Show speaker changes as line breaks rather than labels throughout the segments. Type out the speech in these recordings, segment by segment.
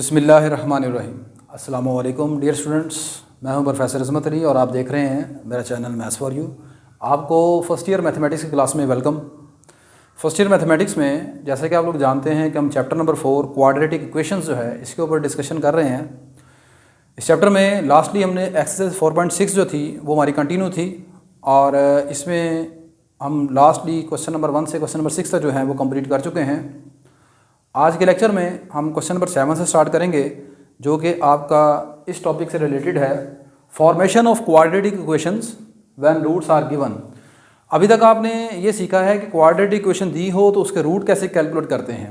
बिस्मिल्लाहिर्रहमानिर्रहीम। अस्सलामु अलैकुम डियर स्टूडेंट्स, मैं हूं प्रोफेसर इस्मत अली और आप देख रहे हैं मेरा चैनल मैथ्स फॉर यू। आपको फर्स्ट ईयर मैथमेटिक्स की क्लास में वेलकम। फर्स्ट ईयर मैथमेटिक्स में जैसे कि आप लोग जानते हैं कि हम चैप्टर नंबर 4 क्वाड्रेटिक इक्वेशंस जो है इसके ऊपर डिस्कशन कर रहे हैं। इस चैप्टर में लास्टली हमने एक्सरसाइज 4.6 जो थी वो हमारी कंटिन्यू थी और इसमें हम लास्टली क्वेश्चन नंबर 1 से क्वेश्चन नंबर 6 तक जो है वो कंप्लीट कर चुके हैं। आज के लेक्चर में हम क्वेश्चन नंबर 7 से स्टार्ट करेंगे जो कि आपका इस टॉपिक से रिलेटेड है, formation of quadratic equations when roots are given. अभी तक आपने ये सीखा है कि क्वाड्रेटिक इक्वेशन दी हो तो उसके रूट कैसे कैलकुलेट करते हैं।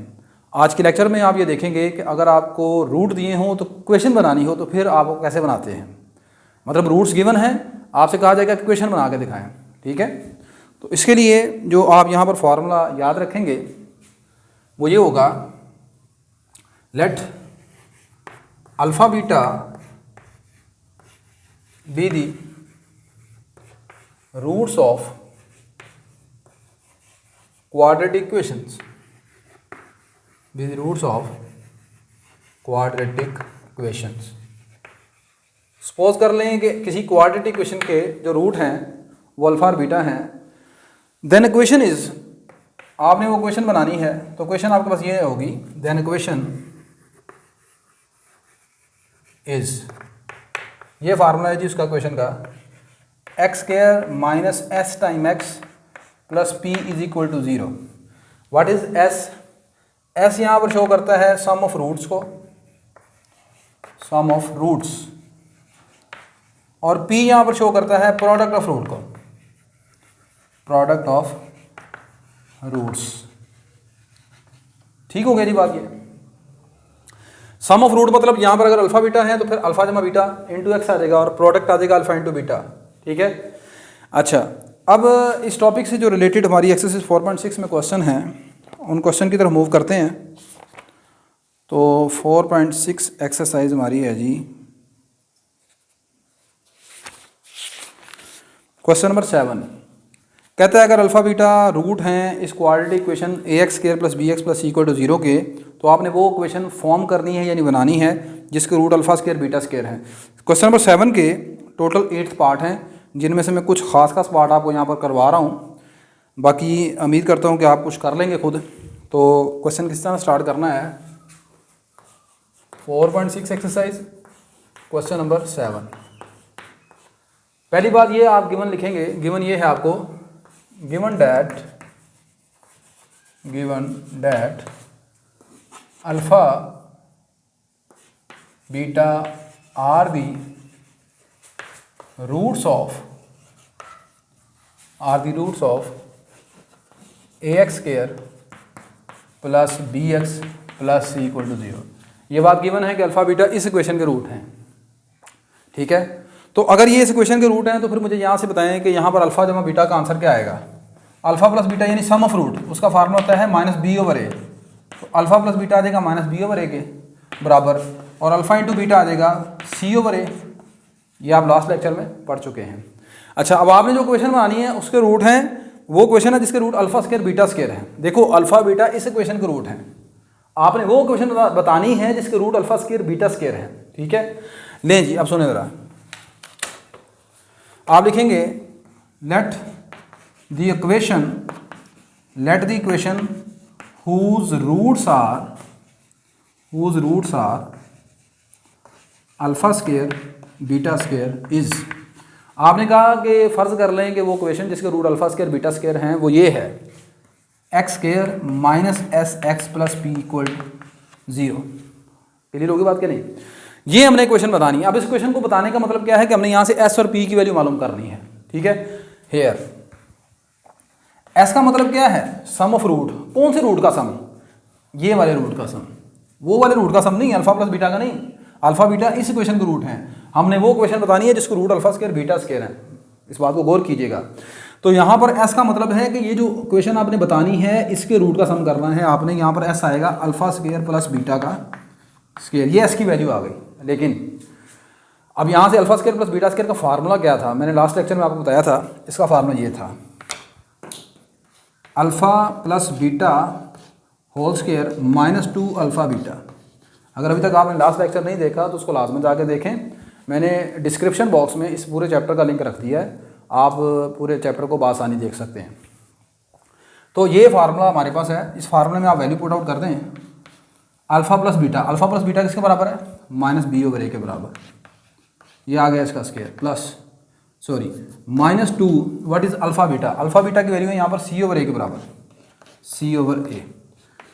आज के लेक्चर में आप ये देखेंगे कि अगर आपको रूट दिए हों तो इक्वेशन बनानी हो तो फिर आप कैसे बनाते हैं। मतलब रूट्स गिवन है, आपसे कहा जाएगा कि इक्वेशन बना के दिखाएं, ठीक है। तो इसके लिए जो आप यहाँ पर फॉर्मूला याद रखेंगे वो ये होगा, let alpha beta be the roots of quadratic equations, be the roots of quadratic equations. Suppose कर लें कि किसी क्वाड्रेटिक इक्वेशन के जो रूट हैं वो अल्फा और बीटा हैं। देन इक्वेशन इज, आपने वो क्वेश्चन बनानी है तो क्वेश्चन आपके पास ये होगी, देन इक्वेशन इज, ये फार्मूला है जी उसका क्वेश्चन का, x square minus S time x plus P is equal to 0। What is S? S यहाँ पर शो करता है सम ऑफ रूट्स को, सम ऑफ रूट्स, और पी यहाँ पर शो करता है प्रोडक्ट ऑफ रूट को, प्रोडक्ट ऑफ रूट्स। ठीक हो गया जी बात। ये सम ऑफ रूट मतलब यहाँ पर अगर अल्फा बीटा है तो फिर अल्फा जमा बीटा इंटू एक्स आ जाएगा और प्रोडक्ट आ जाएगा अल्फा इंटू बीटा, ठीक है। अच्छा, अब इस टॉपिक से जो रिलेटेड हमारी एक्सरसाइज 4.6 में क्वेश्चन हैं उन क्वेश्चन की तरफ मूव करते हैं। तो 4.6 एक्सरसाइज हमारी है जी, क्वेश्चन नंबर 7 कहता है अगर अल्फा बीटा रूट हैं इस quadratic equation a x square plus b x plus equal to 0 के, तो आपने वो इक्वेशन फॉर्म करनी है यानी बनानी है जिसके root alpha square beta square है। क्वेश्चन नंबर 7 के टोटल 8 पार्ट हैं जिनमें से मैं कुछ खास पार्ट आपको यहाँ पर करवा रहा हूँ, बाकी उम्मीद करता हूँ कि आप कुछ कर लेंगे खुद। तो क्वेश्चन किस तरह स्टार्ट करना है, 4.6 एक्सरसाइज क्वेश्चन नंबर 7। पहली बात ये आप गिवन लिखेंगे, गिवन ये है आपको, given that alpha beta are the roots of ax square plus b x plus c equal to 0। ये बात गिवन है कि अल्फा बीटा इस इक्वेशन के रूट हैं, ठीक है। तो अगर ये इस इक्वेशन के रूट हैं तो फिर मुझे यहाँ से बताएं कि यहाँ पर अल्फा जमा बीटा का आंसर क्या आएगा। अल्फा प्लस बीटा यानी सम ऑफ रूट, उसका फार्मूला होता है माइनस बी ओवर ए। तो अल्फा प्लस बीटा आ जाएगा माइनस बी ओवर ए के बराबर, और अल्फा इंटू बीटा आ जाएगा सी ओवर ए। ये आप लास्ट लेक्चर में पढ़ चुके हैं। अच्छा, अब आपने जो क्वेश्चन बनानी है उसके रूट हैं, वो क्वेश्चन है जिसके root alpha square beta square है। देखो अल्फा बीटा इस इक्वेशन के रूट हैं, आपने वो क्वेश्चन बतानी है जिसके root alpha square beta square है, ठीक है। लें जी, अब सुने जरा, आप लिखेंगे let the equation whose roots are alpha square beta square is. आपने कहा कि फ़र्ज़ कर लें कि वो इक्वेशन जिसके root alpha square beta square हैं वो ये है, x square minus S x plus P equal 0। Clear होगी बात क्या नहीं? ये हमने इक्वेशन बतानी है। अब इस इक्वेशन को बताने का मतलब क्या है कि हमने यहाँ से एस और पी की वैल्यू मालूम करनी है, ठीक है। हेयर एस का मतलब क्या है, सम ऑफ रूट। कौन से रूट का सम? ये वाले रूट का सम, वो वाले रूट का सम नहीं, अल्फा प्लस बीटा का नहीं। अल्फा बीटा इस इक्वेशन के रूट हैं, हमने वो इक्वेशन बतानी है जिसको root alpha square beta square है। इस बात को गौर कीजिएगा। तो यहाँ पर एस का मतलब है कि ये जो इक्वेशन आपने बतानी है इसके रूट का सम करना है आपने। यहाँ पर एस आएगा अल्फा स्क्वायर प्लस बीटा का स्क्वायर, ये एस की वैल्यू आ गई। लेकिन अब यहाँ से alpha square plus beta square का फार्मूला क्या था, मैंने लास्ट लेक्चर में आपको बताया था। इसका फार्मूला ये था, alpha plus beta whole square minus 2 alpha beta. अगर अभी तक आपने लास्ट लेक्चर नहीं देखा तो उसको लाजमी जाके देखें। मैंने डिस्क्रिप्शन बॉक्स में इस पूरे चैप्टर का लिंक रख दिया है, आप पूरे चैप्टर को बासानी देख सकते हैं। तो ये फार्मूला हमारे पास है, इस फार्मूले में आप वैल्यू पुट आउट कर दें, अल्फ़ा प्लस बीटा किसके बराबर है, माइनस बी ओवर ए के बराबर, ये आ गया इसका square, plus minus 2 what is alpha beta की वैल्यू है यहाँ पर सी ओवर ए के बराबर, सी ओवर ए।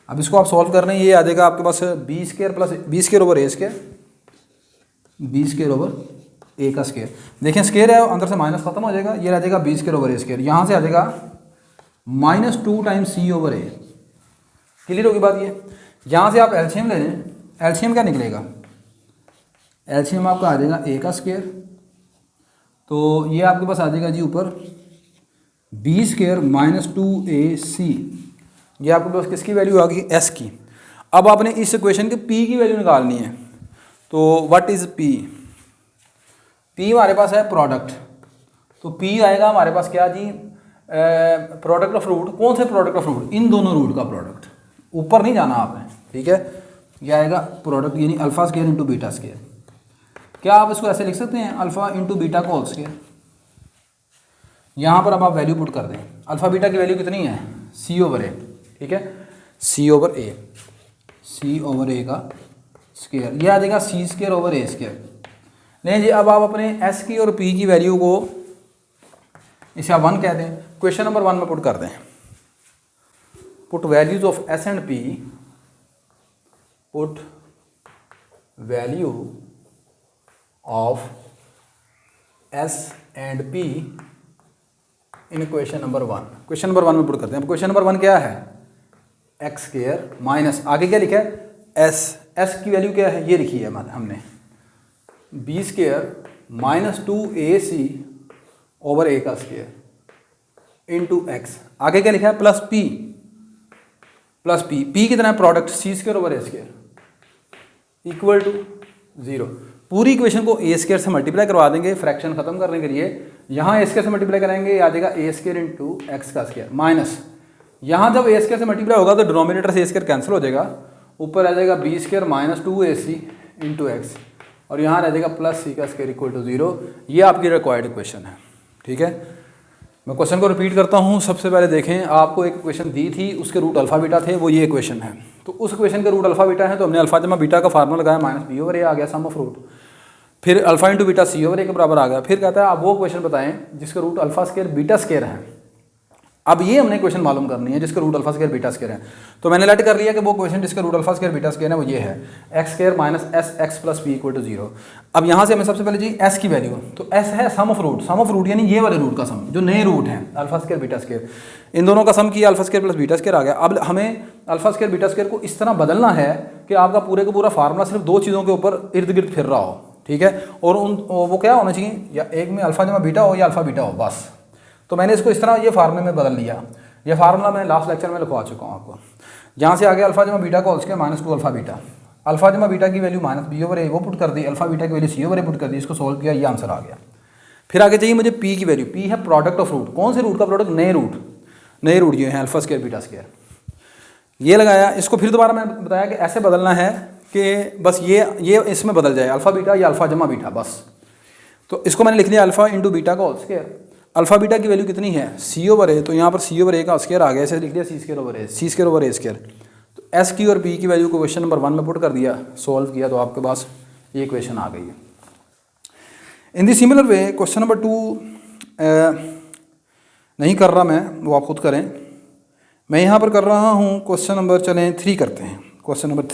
अब इसको आप सॉल्व कर रहे हैं, ये आ जाएगा आपके पास b square plus b square over a square, b square over a का स्क्वायर। देखें स्क्वायर है, अंदर से माइनस खत्म हो जाएगा, ये रह जाएगा b square over a square, यहाँ से आ जाएगा माइनस 2 टाइम्स सी ओवर ए। क्लियर होगी बात ये। यहाँ से आप एलसीएम ले लें, एलसीएम क्या निकलेगा, एलसीएम आपका आ जाएगा ए का स्क्वायर, तो ये आपके पास आ जाएगा जी ऊपर बी स्क्वायर माइनस 2ac, ये आपके पास किसकी वैल्यू आ गई, एस की। अब आपने इस इक्वेशन के पी की वैल्यू निकालनी है, तो व्हाट इज़ पी, पी हमारे पास है प्रोडक्ट, तो पी आएगा हमारे पास क्या जी, प्रोडक्ट ऑफ रूट। कौन से प्रोडक्ट ऑफ रूट, इन दोनों रूट का प्रोडक्ट, ऊपर नहीं जाना आपने, ठीक है। ये आएगा प्रोडक्ट यानी alpha square into beta square. क्या आप इसको ऐसे लिख सकते हैं, अल्फा इंटू बीटा का होल स्क्वायर। यहाँ पर अब आप वैल्यू पुट कर दें, अल्फा बीटा की वैल्यू कितनी है, सी ओवर ए, ठीक है, सी over A, C over a का स्क्वायर, ये आ जाएगा c square over a square. नहीं जी, अब आप अपने एस की और पी की वैल्यू को इसे आप 1 कह दें, क्वेश्चन नंबर 1 में पुट कर दें, put values of S and P, put value of S and P in question number 1। Question number 1 में पुट करते हैं। अब क्वेश्चन नंबर 1 क्या है, एक्स स्क्वायर माइनस आगे क्या लिखा है, एस की वैल्यू क्या है, ये लिखी है हमने, b square minus 2ac over a का स्क्वायर इंटू एक्स, आगे क्या लिखा है, प्लस पी, पी कितना है, product c square over a square equal to 0। पूरी इक्वेशन को ए स्क्वायर से मल्टीप्लाई करवा देंगे फ्रैक्शन खत्म करने के लिए। यहाँ ए स्क्वायर से मल्टीप्लाई करेंगे, आ जाएगा ए स्क्वायर इंटू एक्स का स्क्वायर, माइनस यहाँ जब ए स्क्वायर से मल्टीप्लाई होगा तो डिनोमिनेटर से ए स्क्वायर कैंसिल हो जाएगा, ऊपर आ जाएगा b square minus 2ac into x, और यहाँ रह जाएगा प्लस सी का स्क्वायर इक्वल टू 0। ये आपकी रिक्वायर्ड इक्वेशन है, ठीक है। मैं क्वेश्चन को रिपीट करता हूँ। सबसे पहले देखें, आपको एक इक्वेशन दी थी, उसके रूट अल्फा बीटा थे, वो ये इक्वेशन है। तो उस इक्वेशन के रूट अल्फा बीटा है, तो हमने अल्फा जमा बीटा का फार्मूला लगाया, माइनस बी ओवर ए आ गया सम ऑफ रूट, फिर alpha into beta c over ए के बराबर आ गया। फिर कहता है आप वो क्वेश्चन बताएं जिसका root alpha square beta square है। अब ये हमने क्वेश्चन मालूम करनी है जिसका root alpha square beta square है। तो मैंने लेट कर लिया कि वो क्वेश्चन जिसका root alpha square beta square है वो ये है, x square minus S x plus P equal to 0। अब यहाँ से हमें सबसे पहले जी एस की वैल्यू, तो एस है सम ऑफ रूट यानी ये वाले रूट का सम, जो नए रूट हैं अल्फा स्क्वायर बीटा स्क्वायर, इन दोनों का सम किया, alpha square plus beta square आ गया। अब हमें अल्फा स्क्वायर बीटा स्क्वायर को इस तरह बदलना है कि आपका पूरे का पूरा फार्मूला सिर्फ 2 चीज़ों के ऊपर इर्द गिर्द फिर रहा हो, ठीक है। और वो क्या होना चाहिए, या एक में अल्फा जमा बीटा हो या अल्फा बीटा हो, बस। तो मैंने इसको इस तरह ये फार्मूले में बदल लिया। ये फार्मूला मैं लास्ट लेक्चर में लिखवा चुका हूँ आपको। यहाँ से आगे अल्फा जमा बीटा का whole square minus 2 alpha beta, alpha जमा बीटा की value minus b over a वो पुट कर दी, अल्फा बीटा की value c over a put कर दी, इसको सोल्व किया, ये आंसर आ गया। फिर आगे चाहिए मुझे पी की वैल्यू, पी है प्रोडक्ट ऑफ रूट। कौन से रूट का प्रोडक्ट, नए रूट ये हैं अल्फा स्क्वायर बीटा स्क्वायर, ये लगाया। इसको फिर दोबारा मैंने बताया कि ऐसे बदलना है कि बस ये इसमें बदल जाए, अल्फा बीटा या अल्फा जमा बीटा, बस। तो इसको मैंने लिख लिया अल्फा इंटू बीटा का होल स्क्वायर, अल्फा बीटा की वैल्यू कितनी है, सी ओवर ए, तो यहाँ पर सी ओवर ए का स्क्वायर आ गया, इसे लिख दिया सी स्क्वायर ओवर ए स्क्वायर। तो एस की और पी की वैल्यू को क्वेश्चन नंबर 1 में पुट कर दिया, सॉल्व किया, तो आपके पास ये इक्वेशन आ गई है। In the similar way question number 2 नहीं कर रहा मैं, वो आप खुद करें, मैं यहाँ पर कर रहा हूँ क्वेश्चन नंबर, चलें 3 करते हैं। क्वेश्चन नंबर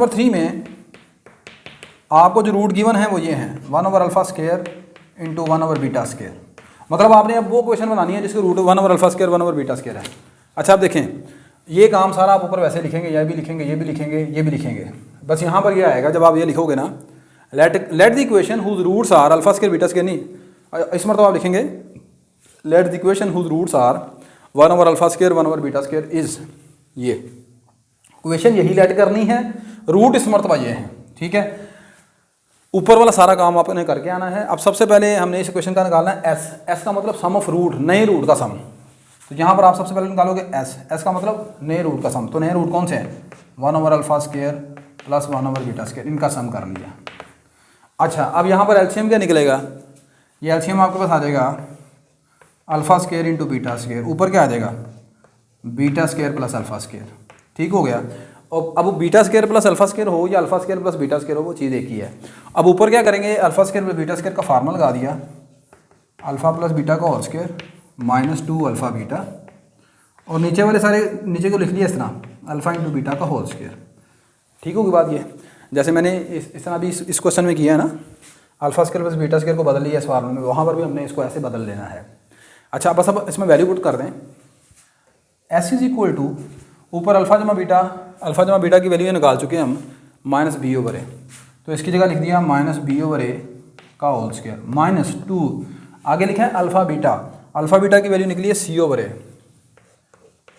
3 में आपको जो रूट गिवन है वो ये हैं, 1 over alpha square into 1 over beta square. मतलब आपने अब वो क्वेश्चन बनानी है जिसके root 1 over alpha square 1 over beta square है। अच्छा आप देखें, ये काम सारा आप ऊपर वैसे लिखेंगे, ये भी लिखेंगे, ये भी लिखेंगे, ये भी लिखेंगे, बस यहाँ पर ये आएगा जब आप ये लिखोगे ना, let the equation whose roots are alpha square beta square, नहीं इस मतलब आप लिखेंगे let the equation whose roots are 1 over alpha square 1 over beta square is, ये इक्वेशन यही लेट करनी है, रूट इस मरतबा ये है, ठीक है। ऊपर वाला सारा काम आपने करके आना है। अब सबसे पहले हमने इस इक्वेशन का निकालना है एस का मतलब सम ऑफ रूट, नए रूट का सम। तो यहाँ पर आप सबसे पहले निकालोगे एस का मतलब नए रूट का सम। तो नए रूट कौन से हैं, 1 over alpha square plus 1 over beta square, इनका सम कर लिया। अच्छा, अब यहाँ पर एलसीएम क्या निकलेगा, ये एलसीएम आपके पास आ जाएगा alpha square into beta square, ऊपर क्या आ जाएगा beta square plus alpha square, ठीक हो गया। और अब beta square plus alpha square हो या alpha square plus beta square हो, वो चीज़ एक ही है। अब ऊपर क्या करेंगे, alpha square plus beta square का फार्मूला लगा दिया, अल्फ़ा प्लस बीटा का whole square minus 2 alpha beta, और नीचे वाले सारे नीचे को लिख लिया इस तरह अल्फ़ा इंटू बीटा का होल स्क्वायर, ठीक होगी बात। ये जैसे मैंने इस तरह भी इस क्वेश्चन में किया है ना, alpha square plus beta square को बदल लिया इस फार्मूले में, वहाँ पर भी हमने इसको ऐसे बदल लेना है। अच्छा, बस अब इसमें वैल्यू पुट कर दें, एस इज इक्वल टू ऊपर अल्फ़ा जमा बीटा की वैल्यू निकाल चुके हैं हम माइनस बी ओवर ए, तो इसकी जगह लिख दिया माइनस बी ओवर ए का होल स्क्वायर माइनस 2, आगे लिखा है अल्फ़ा बीटा की वैल्यू निकली है सी ओवर ए,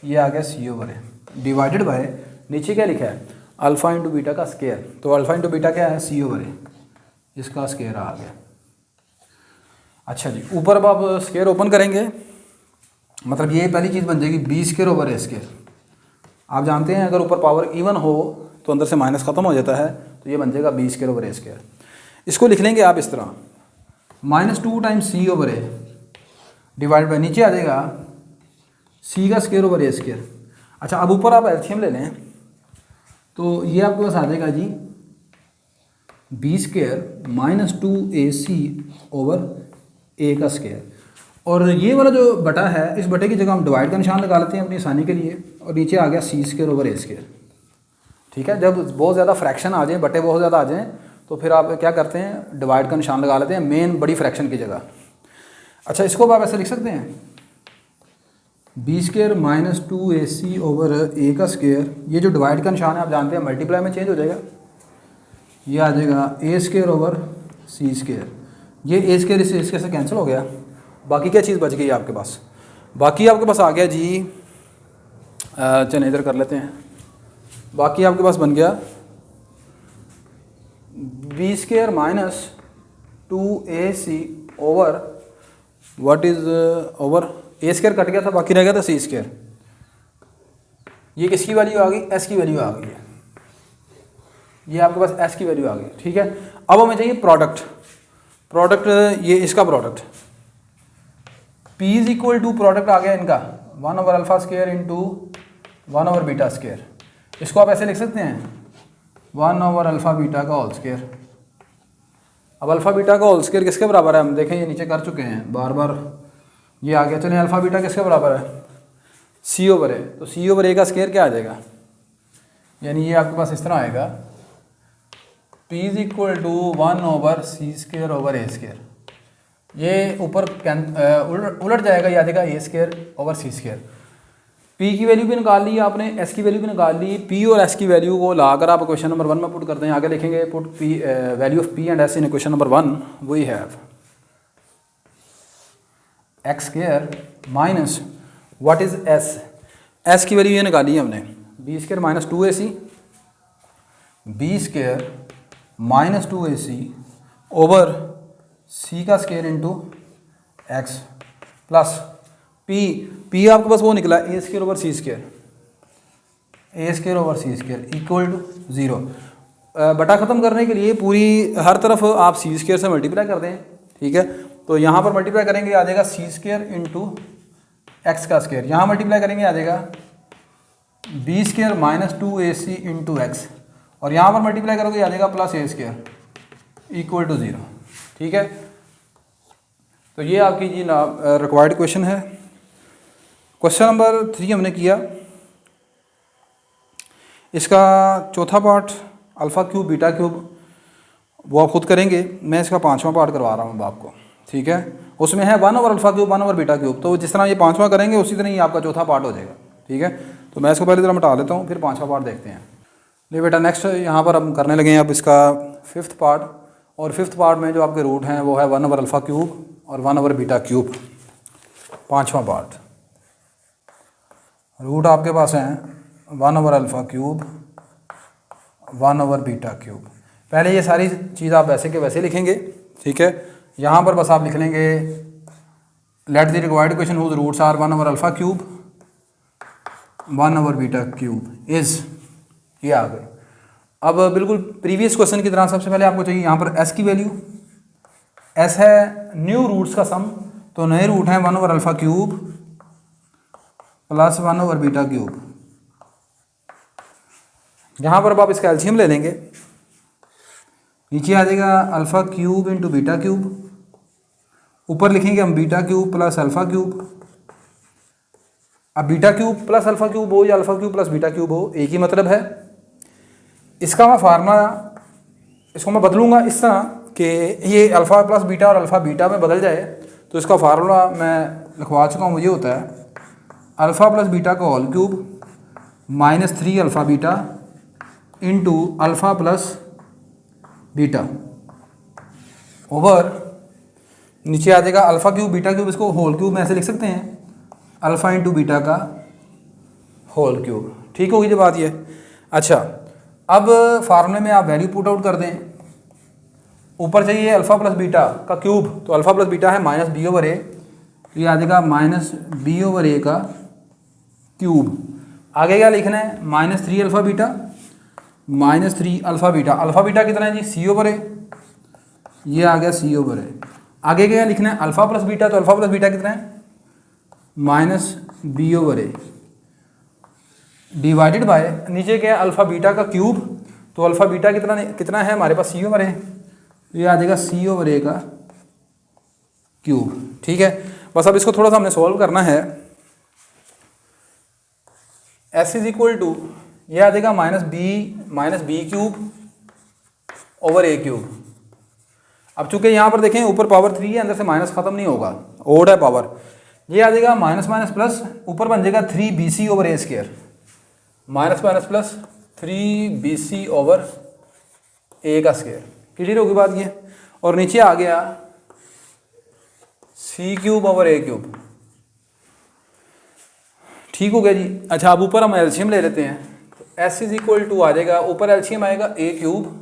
ये आ गया सी ओवर ए डिवाइडेड बाय नीचे क्या लिखा है अल्फ़ा इंटू बीटा का स्क्वायर, तो अल्फ़ा इंटू बीटा क्या है सी ओवर ए, इसका स्क्वायर आ गया। अच्छा जी, ऊपर अब आप स्क्वायर ओपन करेंगे, मतलब ये पहली चीज़ बन जाएगी B square over a square. आप जानते हैं अगर ऊपर पावर इवन हो तो अंदर से माइनस ख़त्म हो जाता है, तो ये बन जाएगा b square over a square. इसको लिख लेंगे आप इस तरह minus 2 times c over a divide by नीचे आ जाएगा सी का स्क्वायर ओवर ए स्क्वायर। अच्छा, अब ऊपर आप एलसीएम ले लें तो ये आपके पास आ जाएगा जी b square minus 2ac over a का स्क्वायर, और ये वाला जो बटा है इस बटे की जगह हम डिवाइड का निशान लगा लेते हैं अपनी आसानी के लिए, और नीचे आ गया सी स्क्वायर ओवर ए स्क्वायर, ठीक है। जब बहुत ज़्यादा फ्रैक्शन आ जाए, बटे बहुत ज़्यादा आ जाएँ, तो फिर आप क्या करते हैं डिवाइड का निशान लगा लेते हैं मेन बड़ी फ्रैक्शन की जगह। अच्छा, इसको आप ऐसे लिख सकते हैं b square minus 2ac over a का स्क्वायर, ये जो डिवाइड का निशान है आप जानते हैं मल्टीप्लाई में चेंज हो जाएगा, ये आ जाएगा ए स्क्वायर ओवर सी स्क्वायर, ये ए स्क्वायर इससे इसके से कैंसिल हो गया, बाकी क्या चीज़ बच गई आपके पास, बाकी आपके पास आ गया जी, चलिए इधर कर लेते हैं, बाकी आपके पास बन गया b square minus 2ac over what is over a square cut गया था, बाकी रह गया था सी स्क्वायर, ये किसकी वैल्यू आ गई एस की वैल्यू आ गई है, ये आपके पास एस की वैल्यू आ गई, ठीक है। अब हमें चाहिए प्रोडक्ट, ये इसका product P is equal to product आ गया इनका 1 over alpha square into 1 over beta square, इसको आप ऐसे लिख सकते हैं 1 ओवर अल्फ़ा बीटा का होल स्क्वायर। अब अल्फ़ा बीटा का होल स्क्वायर किसके बराबर है, हम देखें ये नीचे कर चुके हैं बार बार, ये आ गया। चलिए अल्फ़ा बीटा किसके बराबर है सी ओवर ए, तो सी ओवर ए का स्क्वायर क्या आ जाएगा, यानी ये आपके पास इस तरह आएगा P is equal to 1 over c square over a square, ये ऊपर उलट जाएगा, या देगा a square over c square. P की वैल्यू भी निकाल ली आपने, S की वैल्यू भी निकाल ली, P और S की वैल्यू को लाकर आप क्वेश्चन नंबर 1 में पुट करते हैं, आगे लिखेंगे put P value of P and S in question number 1 we have x square minus what is S की वैल्यू ये निकाली है हमने b square minus 2ac, b square minus 2ac over c का square into x plus p आपके पास वो निकला a square over c square, a square over c square equal to 0। बटा ख़त्म करने के लिए पूरी हर तरफ आप सी स्क्वायर से मल्टीप्लाई कर दें, ठीक है। तो यहाँ पर मल्टीप्लाई करेंगे आ जाएगा सी स्क्वायर इंटू एक्स का स्क्वायर, यहाँ मल्टीप्लाई करेंगे आ जाएगा b square minus 2ac into x, और यहाँ पर मल्टीप्लाई करोगे आ जाएगा plus a square equal to 0, ठीक है। तो ये आपकी जी रिक्वायर्ड क्वेश्चन है। क्वेश्चन नंबर 3 हमने किया, इसका चौथा part alpha cube beta cube वो आप खुद करेंगे, मैं इसका 5वां पार्ट करवा रहा हूँ आपको, ठीक है। उसमें है 1 over alpha cube 1 over beta cube, तो जिस तरह ये 5वां करेंगे उसी तरह ही आपका चौथा पार्ट हो जाएगा, ठीक है। तो मैं इसको पहले तरह मिटा लेता हूँ, फिर 5वां पार्ट देखते हैं। ले बेटा नेक्स्ट यहाँ पर हम करने लगे हैं अब इसका 5th पार्ट, और 5th पार्ट में जो आपके रूट हैं वो है 1 ओवर अल्फ़ा क्यूब और 1 ओवर बीटा क्यूब। 5वां पार्ट रूट आपके पास हैं 1 over alpha cube 1 over beta cube. पहले ये सारी चीज़ आप वैसे के वैसे लिखेंगे, ठीक है। यहाँ पर बस आप लिख लेंगे let the required equation whose roots are 1 over alpha cube 1 over beta cube is ये आ गए। अब बिल्कुल प्रीवियस क्वेश्चन की तरह सबसे पहले आपको चाहिए यहाँ पर एस की वैल्यू। एस है न्यू रूट्स का सम, तो नए रूट हैं 1 over alpha cube plus 1 over beta cube. यहाँ पर अब आप इसका एलसीएम ले लेंगे, नीचे आ जाएगा alpha cube into beta cube, ऊपर लिखेंगे हम beta cube plus alpha cube. अब beta cube plus alpha cube हो या alpha cube plus beta cube हो, एक ही मतलब है। इसका मैं फार्मूला, इसको मैं बदलूंगा इस तरह कि ये अल्फ़ा प्लस बीटा और अल्फ़ा बीटा में बदल जाए। तो इसका फार्मूला मैं लिखवा चुका हूँ, ये होता है अल्फ़ा प्लस बीटा का whole cube minus 3 alpha beta into alpha plus beta over, नीचे आ जाएगा अल्फ़ा क्यूब बीटा क्यूब, इसको होल क्यूब में ऐसे लिख सकते हैं अल्फ़ा इंटू बीटा का होल क्यूब। ठीक होगी जो बात ये। अच्छा, अब फार्मूले में आप वैल्यू पुट आउट कर दें। ऊपर चाहिए अल्फ़ा प्लस बीटा का क्यूब, तो अल्फ़ा प्लस बीटा है माइनस बी ओवर ए, तो ये आ जाएगा माइनस बी ओवर ए का क्यूब। आगे क्या लिखना है, minus 3 alpha beta minus 3 alpha beta. Alpha beta कितना है जी, सी ओवर ए, ये आ गया सी ओवर ए। आगे क्या लिखना है, अल्फ़ा प्लस बीटा, तो अल्फ़ा प्लस बीटा कितना है minus b over a divided by, नीचे क्या है अल्फ़ा बीटा का क्यूब, तो अल्फ़ा बीटा कितना है हमारे पास सी ओवर ए, ये आ जाएगा सी ओवर ए का क्यूब। ठीक है, बस अब इसको थोड़ा सा हमने सॉल्व करना है। एस इज इक्वल टू, ये आ जाएगा minus b cube over a cube. अब चूंकि यहाँ पर देखें ऊपर पावर 3 है, अंदर से माइनस खत्म नहीं होगा, ओड है पावर, ये आ जाएगा माइनस माइनस प्लस, ऊपर बन जाएगा 3bc over a square, minus minus plus 3bc over a का स्क्वायर। क्लियर होगी बात ये। और नीचे आ गया सी क्यूब ओवर ए क्यूब। ठीक हो गया जी। अच्छा, अब ऊपर हम एलसीएम ले लेते हैं, तो एस इज इक्वल टू आ जाएगा, ऊपर एलसीएम आएगा ए क्यूब,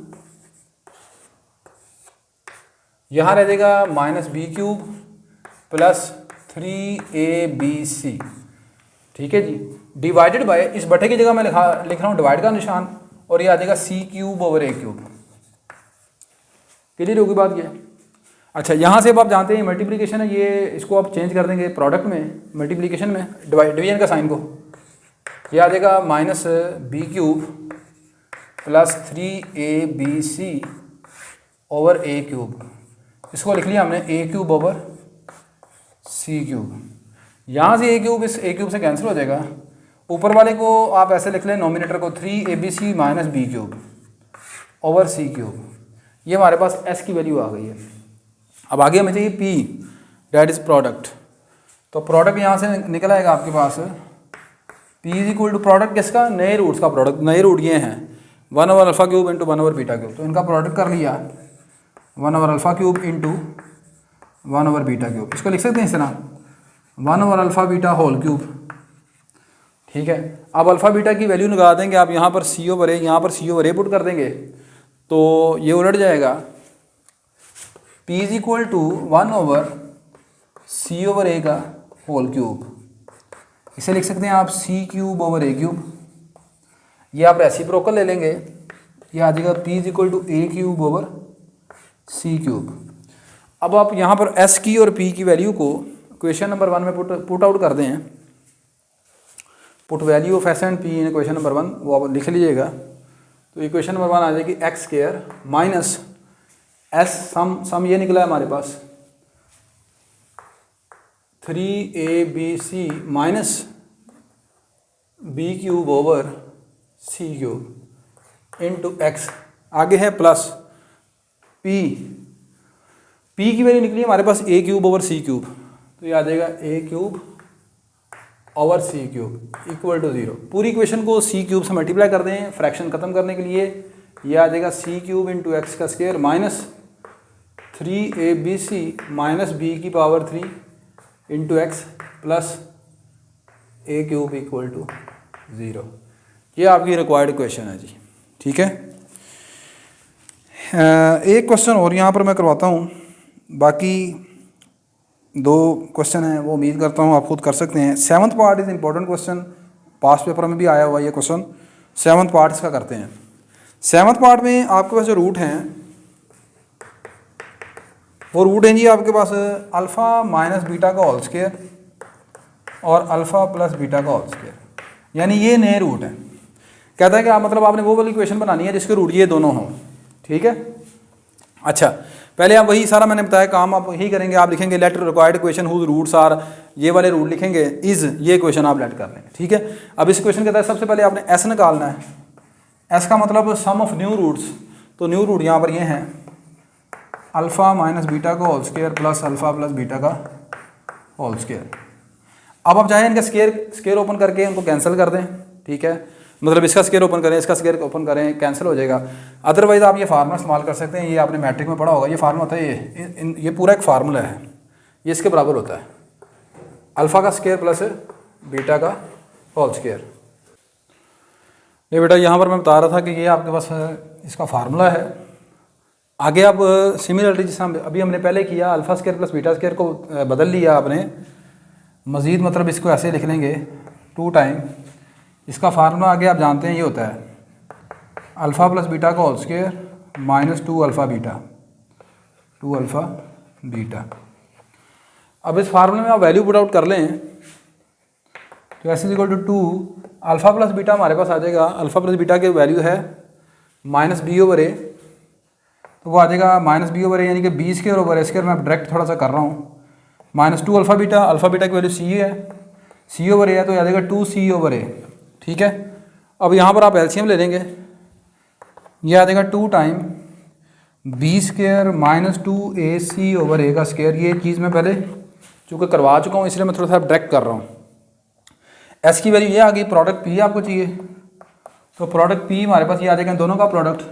यहाँ रह जाएगा minus b cube plus 3abc। ठीक है जी, डिवाइडेड बाय, इस बटे की जगह मैं लिख रहा हूँ डिवाइड का निशान, और ये आ जाएगा c cube over a cube. Clear होगी बात ये। अच्छा, यहाँ से अब आप जानते हैं मल्टीप्लिकेशन है, ये इसको आप चेंज कर देंगे प्रोडक्ट में, मल्टीप्लिकेशन में डिवीजन का साइन को, ये आ जाएगा minus b cube plus 3abc over a cube. इसको लिख लिया हमने a cube over c cube. यहाँ से ए क्यूब इस ए क्यूब से कैंसिल हो जाएगा, ऊपर वाले को आप ऐसे लिख लें नोमिनेटर को 3abc minus b cube over c cube. ये हमारे पास एस की वैल्यू आ गई है। अब आगे हमें चाहिए पी, डैट इज प्रोडक्ट। तो प्रोडक्ट यहाँ से निकल आएगा आपके पास, p is equal to product किसका, नए रूट्स का प्रोडक्ट। नए रूट ये हैं 1 over alpha cube into 1 over beta cube, तो इनका प्रोडक्ट कर लिया 1 over alpha cube into 1 over beta cube. इसको लिख सकते हैं इस तरह 1 over alpha beta whole cube. ठीक है, अब अल्फ़ा बीटा की वैल्यू लगा देंगे आप, यहाँ पर सी ओवर ए, यहाँ पर सी ओवर ए पुट कर देंगे, तो ये उलट जाएगा, P is equal to 1 over c over a का होल क्यूब। इसे लिख सकते हैं आप c cube over a cube. ये आप रेसिप्रोकल ले लेंगे, ये आ जाएगा P is equal to a cube over c cube. अब आप यहाँ पर S की और P की वैल्यू को क्वेश्चन नंबर 1 में पुट आउट कर दें, put value of S and P in question number 1, वो आप लिख लीजिएगा। तो इक्वेशन नंबर 1 आ जाएगी x square minus s, sum ये निकला है हमारे पास 3abc minus b cube over c cube into x, आगे है प्लस पी की वैल्यू निकली है हमारे पास a cube over c cube, तो ये आ जाएगा a cube over c cube equal to 0। पूरी इक्वेशन को सी क्यूब से मल्टीप्लाई कर दें फ्रैक्शन खत्म करने के लिए, ये आ जाएगा सी क्यूब इंटू एक्स का square minus 3abc minus b की power 3 into x plus a cube equal to 0। ये आपकी रिक्वायर्ड क्वेश्चन है जी। ठीक है, एक क्वेश्चन और यहाँ पर मैं करवाता हूँ, बाकी 2 क्वेश्चन हैं वो उम्मीद करता हूँ आप खुद कर सकते हैं। 7th part is important question, past paper में भी आया हुआ ये क्वेश्चन। 7th पार्ट इसका करते हैं। 7th पार्ट में आपके पास जो रूट हैं वो रूट हैं जी आपके पास अल्फ़ा माइनस बीटा का होल स्क्वायर और अल्फ़ा प्लस बीटा का होल स्क्वायर, यानी ये नए रूट हैं। कहता है कि आप मतलब आपने वो वाली इक्वेशन बनानी है जिसके रूट ये दोनों हों, ठीक है। अच्छा, पहले आप वही सारा मैंने बताया काम आप यही करेंगे, आप लिखेंगे let required equation whose roots are, ये वाले रूट लिखेंगे, इज ये इक्वेशन आप लेट कर लेंगे, ठीक है। अब इस इक्वेशन के तहत सबसे पहले आपने एस निकालना है। एस का मतलब सम ऑफ न्यू रूट्स, तो न्यू रूट यहाँ पर ये हैं अल्फ़ा माइनस बीटा का whole square plus alpha plus beta का होल स्क्वायर। अब आप चाहें इनका स्केयर ओपन करके उनको कैंसिल कर दें, ठीक है, मतलब इसका स्केयर ओपन करें, इसका स्केयर ओपन करें, कैंसिल हो जाएगा। अदरवाइज़ आप ये फार्मूला इस्तेमाल कर सकते हैं, ये आपने मैट्रिक में पढ़ा होगा, ये फार्मूला होता है ये पूरा एक फार्मूला है, ये इसके बराबर होता है अल्फ़ा का स्केयर प्लस बीटा का होल स्केयर। ये बेटा यहाँ पर मैं बता रहा था कि ये आपके पास इसका फार्मूला है। आगे आप सिमिलरली जिस अभी हमने पहले किया alpha square plus beta square को बदल लिया आपने, मज़ीद मतलब इसको ऐसे लिख लेंगे 2 टाइम, इसका फार्मूला आगे आप जानते हैं ये होता है अल्फ़ा प्लस बीटा का whole square minus 2 alpha beta. अब इस फार्मूले में आप वैल्यू पुट आउट कर लें तो S is equal to 2 alpha plus beta हमारे पास आ जाएगा, अल्फ़ा प्लस बीटा की वैल्यू है माइनस बी ओवर ए, तो वो आ जाएगा माइनस बी ओवर ए, यानी कि B square over a square, मैं डायरेक्ट थोड़ा सा कर रहा हूँ, माइनस 2 अल्फ़ा बीटा की वैल्यू सी है, सी ओवर ए है तो आ जाएगा 2 सी ओवर ए, ठीक है। अब यहाँ पर आप एलसीएम ले लेंगे, ये आ जाएगा 2 time b square minus 2 A C over a का स्क्वायर। ये चीज़ मैं पहले चूँकि करवा चुका हूँ इसलिए मैं थोड़ा सा डायरेक्ट कर रहा हूँ। एस की वैल्यू ये आ गई, प्रोडक्ट पी आपको चाहिए, तो प्रोडक्ट पी हमारे पास ये आ जाएगा दोनों का प्रोडक्ट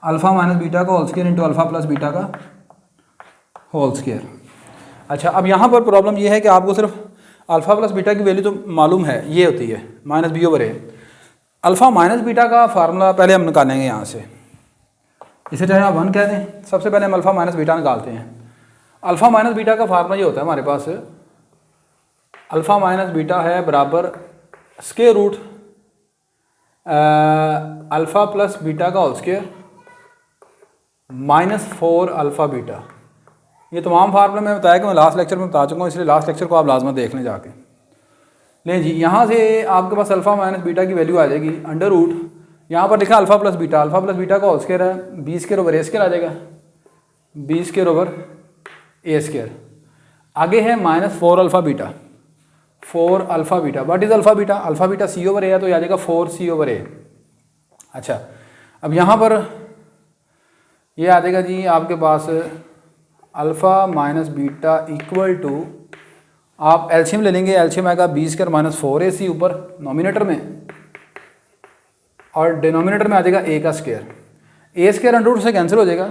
अल्फ़ा माइनस बीटा का whole square into alpha plus beta का होल स्क्वायर। अच्छा, अब यहाँ पर प्रॉब्लम ये है कि आपको सिर्फ अल्फ़ा प्लस बीटा की वैल्यू तो मालूम है, ये होती है माइनस बी ओवर ए। अल्फ़ा माइनस बीटा का फार्मूला पहले हम निकालेंगे यहाँ से, इसे चाहे आप 1 कह दें। सबसे पहले हम अल्फ़ा माइनस बीटा निकालते हैं। अल्फ़ा माइनस बीटा का फार्मूला ये होता है हमारे पास, अल्फ़ा माइनस बीटा है बराबर square root alpha plus beta का whole square minus 4 alpha beta. ये तमाम फार्मूले मैं बताया कि मैं लास्ट लेक्चर में बता चुका हूँ, इसलिए लास्ट लेक्चर को आप लाजमत देख लें जाके। लें जी, यहाँ से आपके पास अल्फ़ा माइनस बीटा की वैल्यू आ जाएगी अंडर रूट, यहाँ पर लिखा अल्फ़ा प्लस बीटा का होल स्क्वायर है, b square over a square आ जाएगा, b square over a square. आगे है minus 4 alpha beta, what is alpha beta c over a है, तो ये आ जाएगा 4 सी ओवर ए। अच्छा, अब यहाँ पर ये आ जाएगा जी आपके पास alpha minus beta equal to, आप एलसीएम ले लेंगे, एलसीएम आएगा बी स्क्वायर माइनस 4ac ऊपर नॉमिनेटर में, और डिनोमिनेटर में आ जाएगा ए का square, a square under root से कैंसिल हो जाएगा,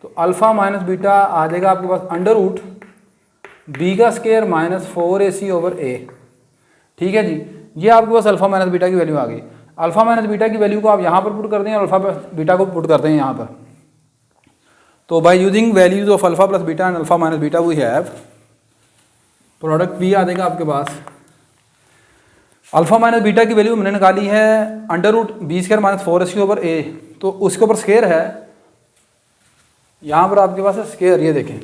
तो अल्फ़ा माइनस बीटा आ जाएगा आपके पास अंडर रूट बी का स्क्वायर माइनस 4ac ओवर ए, ठीक है जी। ये आपके पास अल्फ़ा माइनस बीटा की वैल्यू आ गई। अल्फ़ा माइनस बीटा की वैल्यू को आप यहाँ पर पुट करते हैं और अल्फ़ा बीटा को पुट करते हैं यहाँ पर, तो by using values of alpha plus beta and alpha minus beta we have product b आ जाएगा आपके पास। अल्फ़ा माइनस बीटा की वैल्यू हमने निकाली है under root b square minus 4ac over a, तो उसके ऊपर स्क्वायर है, यहाँ पर आपके पास है स्क्वायर, ये देखें,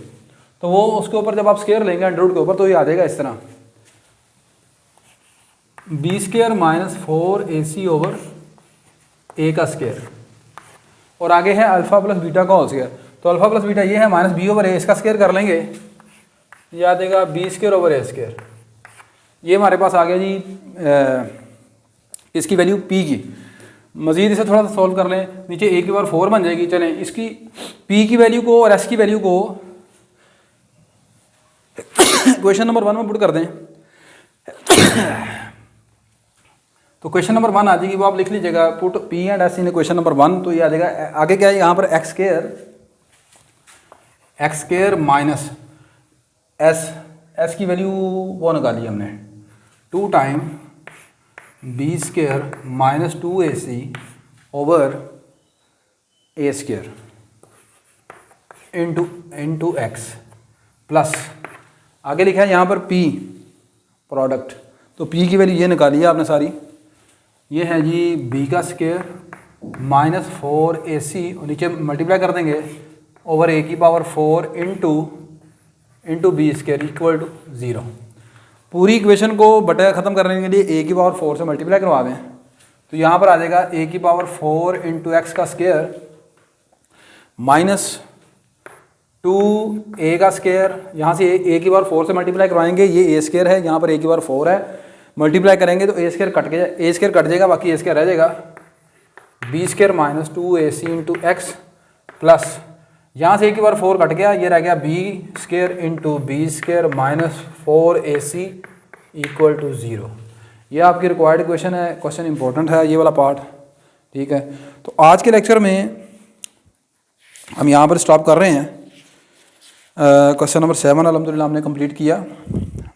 तो वो उसके ऊपर जब आप स्क्वायर लेंगे अंडर रूट के ऊपर तो ये आ जाएगा इस तरह b square minus 4ac over a का स्क्वायर, और आगे है अल्फ़ा प्लस बीटा का होल स्क्वायर, तो अल्फ़ा प्लस बीटा ये है माइनस बी ओवर ए, इसका स्क्वायर कर लेंगे, ये आ जाएगा b square over a square. ये हमारे पास आ गया जी इसकी वैल्यू पी की। मज़ीद इसे थोड़ा सा सॉल्व कर लें, नीचे ए की बार 4 बन जाएगी। चलें इसकी पी की वैल्यू को और एस की वैल्यू को क्वेश्चन नंबर 1 में पुट कर दें, तो क्वेश्चन नंबर 1 आ जाएगी, वो आप लिख लीजिएगा, put P and S in question number 1, तो ये आ जाएगा। आगे क्या है यहाँ पर एक्स स्क्वायर माइनस एस की वैल्यू वो निकाली हमने 2 time b square minus 2ac over a square into x plus आगे लिखा है यहाँ पर p प्रोडक्ट, तो p की वैल्यू ये निकाली है आपने सारी, ये है जी b का स्क्वायर माइनस 4ac और नीचे मल्टीप्लाई कर देंगे ओवर a की power 4 into b square equal to 0। पूरी इक्वेशन को बटा ख़त्म करने के लिए a की पावर 4 से मल्टीप्लाई करवा दें तो यहाँ पर आ जाएगा a की पावर 4 इंटू एक्स का स्क्वायर माइनस 2a का स्क्वायर, यहाँ से a की पावर 4 से मल्टीप्लाई करवाएंगे, ये a स्क्वायर है, यहाँ पर a की पावर 4 है, मल्टीप्लाई करेंगे तो a स्क्वायर कट जाएगा, बाकी a स्क्वायर रह जाएगा b square minus 2ac into x plus यहाँ से a की पावर 4 कट गया, ये रह गया b square into b square minus 4ac equal to 0। ये आपकी रिक्वायर्ड इक्वेशन है, क्वेश्चन इंपॉर्टेंट है ये वाला पार्ट, ठीक है। तो आज के लेक्चर में हम यहाँ पर स्टॉप कर रहे हैं। क्वेश्चन नंबर 7 अल्हम्दुलिल्लाह हमने कंप्लीट किया।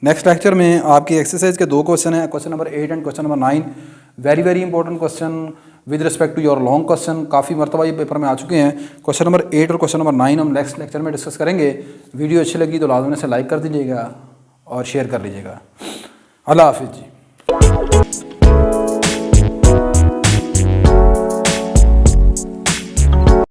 नेक्स्ट लेक्चर में आपकी एक्सरसाइज के 2 क्वेश्चन हैं, question number 8 and question number 9। Very important question with respect to your long question, काफ़ी मरतबा ये पेपर में आ चुके हैं। क्वेश्चन नंबर 8 और क्वेश्चन नंबर 9 हम नेक्स्ट लेक्चर में डिस्कस करेंगे। वीडियो अच्छी लगी तो लाजमी से लाइक कर दीजिएगा और शेयर कर लीजिएगा। अल्लाह हाफिज़ जी।